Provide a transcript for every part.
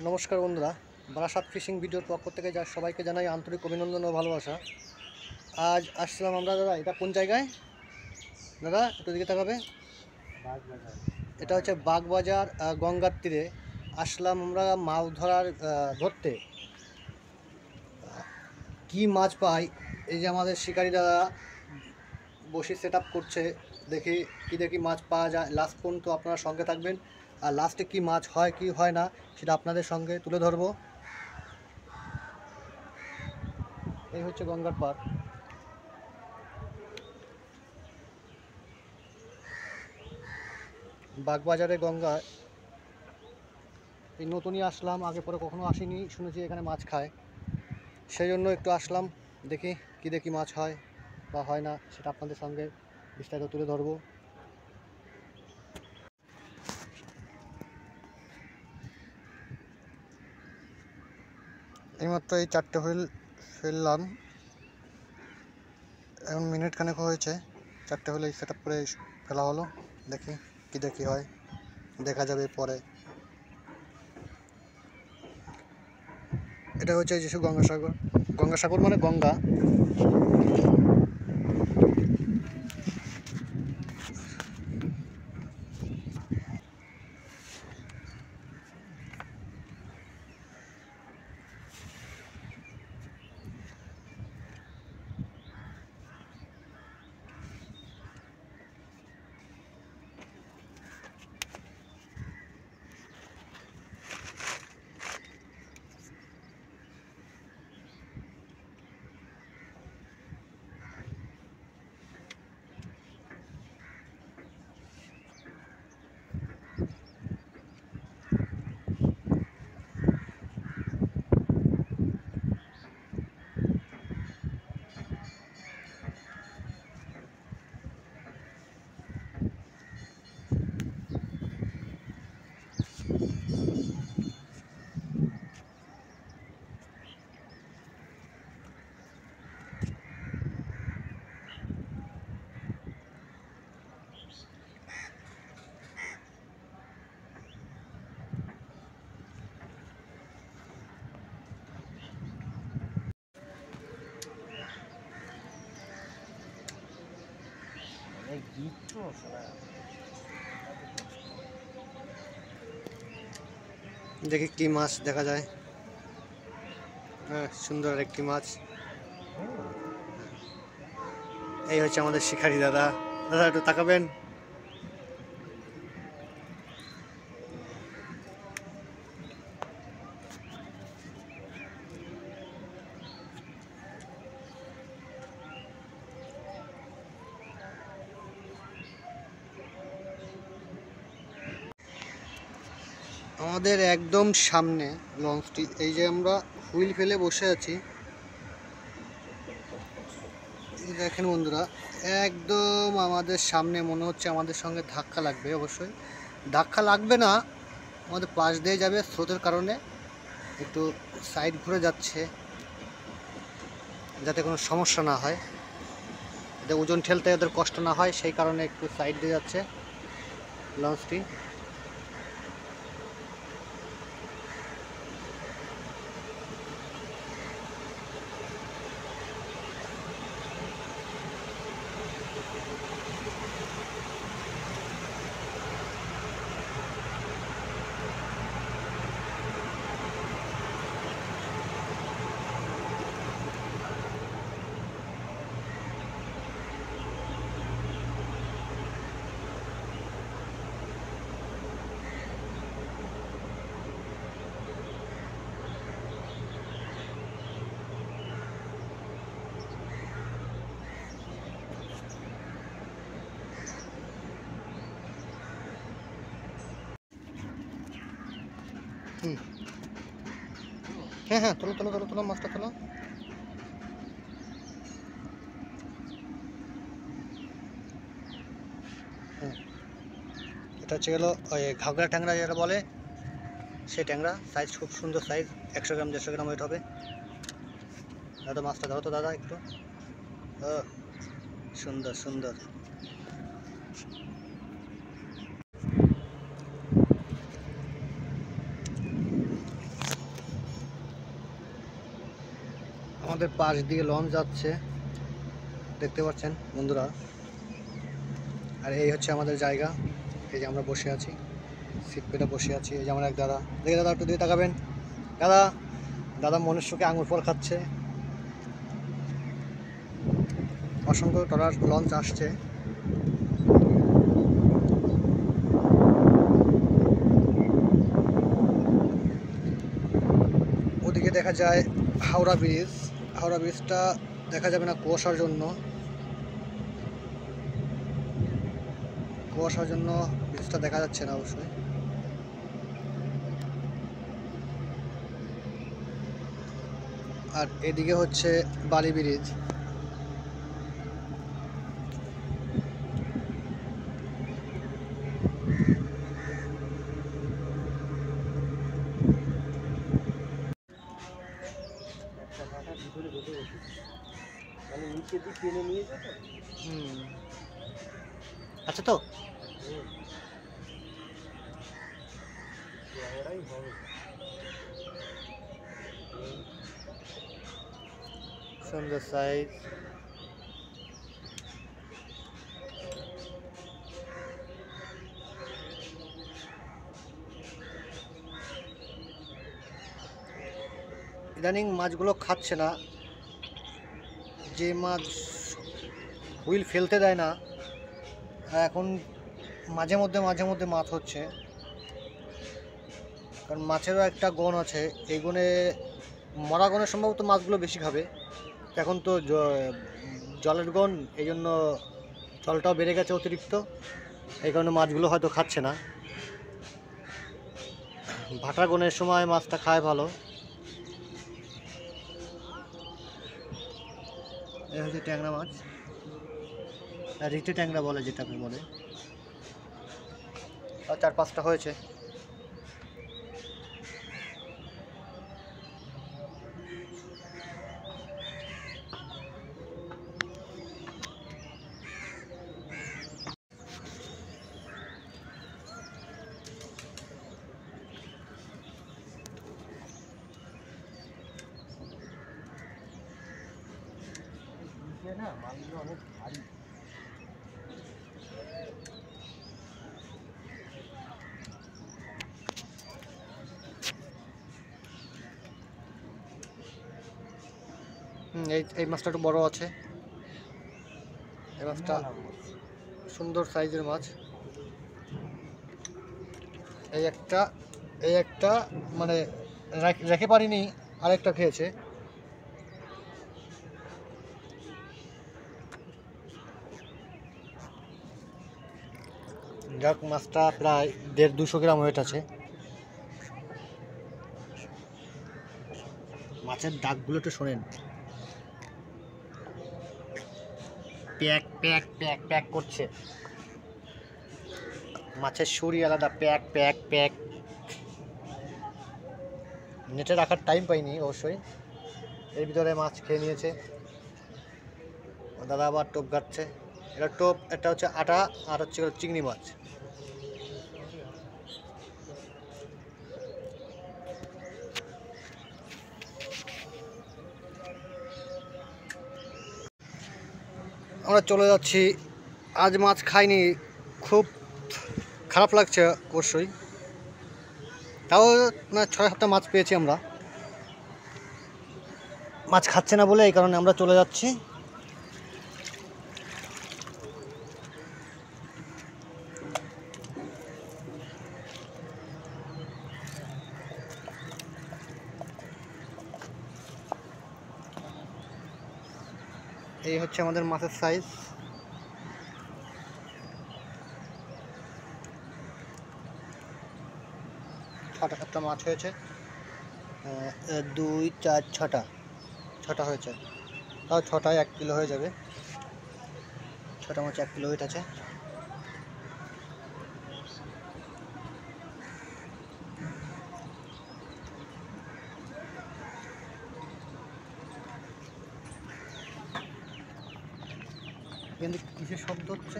নমস্কার বন্ধুরা, বারাসাত ফিশিং ভিডিওর পক্ষ থেকে সবাইকে জানাই আন্তরিক অভিনন্দন ও ভালোবাসা। আজ আসছিলাম আমরা, দাদা এটা কোন জায়গায়? দাদা একটু দিকে তাকাবে। এটা হচ্ছে বাগবাজার গঙ্গার তীরে আসলাম আমরা মাছ ধরতে। কি মাছ পাই, এই যে আমাদের শিকারী দাদা বসে সেট আপ করছে, দেখি মাছ পাওয়া যায়। লাস্ট পর্যন্ত আপনারা সঙ্গে থাকবেন, আর লাস্টে কি মাছ হয় কি হয় না সেটা আপনাদের সঙ্গে তুলে ধরবো। এই হচ্ছে গঙ্গার পাড়। বাগবাজারে গঙ্গা, এই নতুনই আসলাম, আগে পরে কখনো আসিনি, শুনেছি এখানে মাছ খায়, সেই জন্য একটু আসলাম। দেখি মাছ হয় বা হয় না সেটা আপনাদের সঙ্গে বিস্তারিত তুলে ধরবো। এইমাত্র এই 4টে হুইল ফেললাম, এখন মিনিট খানেক হয়েছে। 4টে হুইল সেট আপ করে ফেলা হলো। দেখি হয়, দেখা যাবে পরে। এটা হচ্ছে যিশু গঙ্গাসাগর। গঙ্গাসাগর মানে গঙ্গা। দেখি কি মাছ দেখা যায়। হ্যাঁ, সুন্দর একটি মাছ। এই হচ্ছে আমাদের শিকারী দাদা। দাদা একটু তাকাবেন। আমাদের একদম সামনে লঞ্চটি, এই যে আমরা হুইল ফেলে বসে আছি, দেখেন বন্ধুরা, একদম আমাদের সামনে মনে হচ্ছে আমাদের সঙ্গে ধাক্কা লাগবে। অবশ্যই ধাক্কা লাগবে না, আমাদের পাশ দিয়ে যাবে, স্রোতের কারণে একটু সাইড ঘুরে যাচ্ছে যাতে কোনো সমস্যা না হয়, যাতে ওজন ঠেলতে ওদের কষ্ট না হয়, সেই কারণে একটু সাইড দিয়ে যাচ্ছে লঞ্চটি। হ্যাঁ, তোলো মাছটা তোলো। এটা হচ্ছে গেলো ওই ঘাগরা ট্যাংরা যেটা বলে, সেই ট্যাংরা। সাইজ খুব সুন্দর সাইজ, 100 গ্রাম 150 গ্রাম ওয়েট হবে। দাদা মাছটা ধরো তো দাদা একটু। ও সুন্দর। আমাদের পাশ দিয়ে লঞ্চ যাচ্ছে, দেখতে পাচ্ছেন বন্ধুরা। আর এই হচ্ছে আমাদের জায়গা, এই যে আমরা বসে আছি, সিট পেতে বসে আছি। এই যে আমার এক দাদা, দেখে দাদা একটু দিয়ে তাকাবেন। দাদা দাদা মনের সুখে আঙুর ফল খাচ্ছে। অসংখ্য ট্রলার লঞ্চ আসছে। ওদিকে দেখা যায় হাওড়া ব্রিজ। হাওড়া ব্রিজটা দেখা যাবে না কুয়াশার জন্য, ব্রিজটা দেখা যাচ্ছে না অবশ্যই। আর এদিকে হচ্ছে বালি ব্রিজ। আচ্ছা তো সুন্দর সাইজ। ইদানিং মাছগুলো খাচ্ছে না, যে মাছ হুইল ফেলতে দেয় না এখন মাঝে মধ্যে মাছ হচ্ছে। কারণ মাছেরও একটা গণ আছে, এই গণে মরা গণের সম্ভবত মাছগুলো বেশি খাবে। এখন তো জলের গণ, এই জন্য জলটাও বেড়ে গেছে অতিরিক্ত, এই কারণে মাছগুলো হয়তো খাচ্ছে না। ভাটা গণের সময় মাছটা খায় ভালো। এই হচ্ছে ট্যাংরা মাছ, রিটে ট্যাংরা বলে যেটাকে বলে। আর 4-5টা হয়েছে। না মাছগুলো অনেক ভারী। এই মাছটা একটু বড় আছে, এই মাছটা সুন্দর সাইজের মাছ। এই একটা মানে রেখে পারিনি, আরেকটা খেয়েছে। যাক, মাছটা প্রায় 150-200 গ্রাম ওয়েট আছে। মাছের ডাকগুলো একটু শোনেন, প্যাক প্যাক প্যাক প্যাক করছে। মাছের সুরই আলাদা, প্যাক প্যাক প্যাক। নেটে রাখার টাইম পাইনি অবশ্যই, এর ভিতরে মাছ খেয়ে নিয়েছে। দাদা আবার টোপ গাচ্ছে, এটা টোপ, একটা হচ্ছে আটা, আর হচ্ছে চিংড়ি মাছ। আমরা চলে যাচ্ছি। আজ মাছ খাইনি, খুব খারাপ লাগছে অবশ্যই। তাও না 6-7টা মাছ পেয়েছি আমরা, মাছ খাচ্ছে না বলে এই কারণে আমরা চলে যাচ্ছি। এই হচ্ছে আমাদের মাছের সাইজ। ছটা মাছ হয়েছে, 2, 4, 6টা হয়েছে। তাও 6টায় 1 কিলো হয়ে যাবে। 6টা মাছ 1 কিলো ওয়েট আছে। কিন্তু কিসের শব্দ হচ্ছে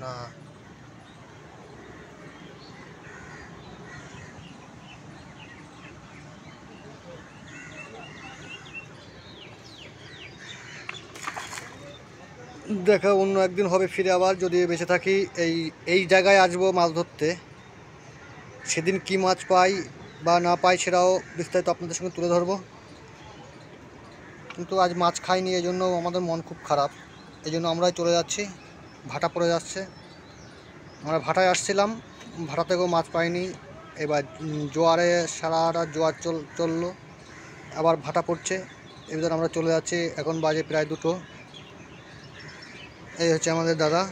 না, দেখা অন্য একদিন হবে ফিরে আবার যদি বেঁচে থাকি। এই জায়গায় আসবো মাছ ধরতে। সেদিন কি মাছ পাই বা না পাই সেটাও বিস্তারিত আপনাদের সঙ্গে তুলে ধরবো। কিন্তু আজ মাছ খাইনি, এই জন্য আমাদের মন খুব খারাপ। এই জন্য আমরাই চলে যাচ্ছি, ভাটা পড়ে যাচ্ছে। আমরা ভাটায় আসছিলাম, ভাটা থেকেও মাছ পাইনি। এবার জোয়ারে সারাটা জোয়ার চললো, আবার ভাটা পড়ছে। এবার আমরা চলে যাচ্ছি, এখন বাজে প্রায় 2টো। এই হচ্ছে আমাদের দাদা,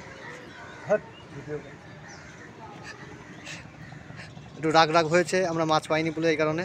একটু রাগ হয়েছে আমরা মাছ পাইনি বলে, এই কারণে।